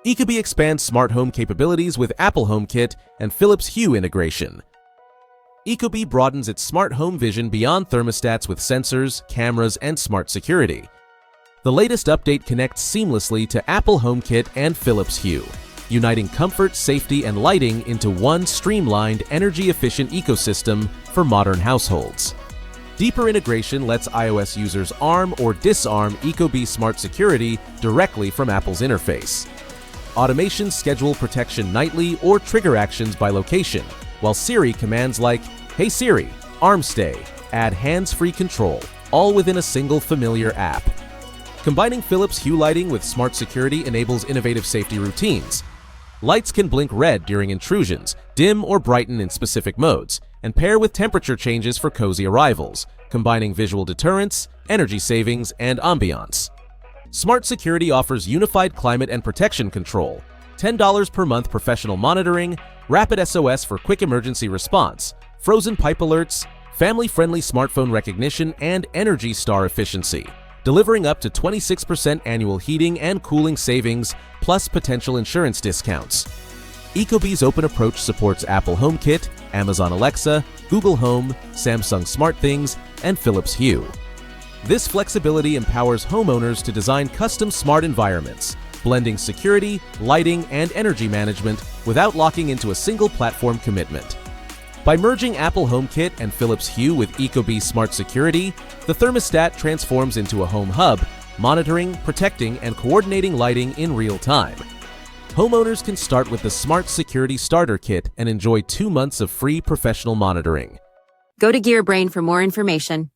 ecobee expands smart home capabilities with Apple HomeKit and Philips Hue integration. ecobee broadens its smart home vision beyond thermostats with sensors, cameras, and smart security. The latest update connects seamlessly to Apple HomeKit and Philips Hue, uniting comfort, safety, and lighting into one streamlined, energy-efficient ecosystem for modern households. Deeper integration lets iOS users arm or disarm ecobee Smart Security directly from Apple's interface. Automations schedule protection nightly or trigger actions by location, while Siri commands like, "Hey Siri, arm stay," add hands-free control, all within a single familiar app. Combining Philips Hue lighting with Smart Security enables innovative safety routines. Lights can blink red during intrusions, dim or brighten in specific modes, and pair with temperature changes for cozy arrivals, combining visual deterrence, energy savings, and ambiance. Smart Security offers unified climate and protection control, $10 per month professional monitoring, rapid SOS for quick emergency response, frozen pipe alerts, family-friendly smartphone recognition, and Energy Star efficiency, delivering up to 26% annual heating and cooling savings, plus potential insurance discounts. ecobee's open approach supports Apple HomeKit, Amazon Alexa, Google Home, Samsung SmartThings, and Philips Hue. This flexibility empowers homeowners to design custom smart environments, blending security, lighting, and energy management without locking into a single platform commitment. By merging Apple HomeKit and Philips Hue with ecobee Smart Security, the thermostat transforms into a home hub, monitoring, protecting, and coordinating lighting in real time. Homeowners can start with the Smart Security Starter Kit and enjoy 2 months of free professional monitoring. Go to GearBrain for more information.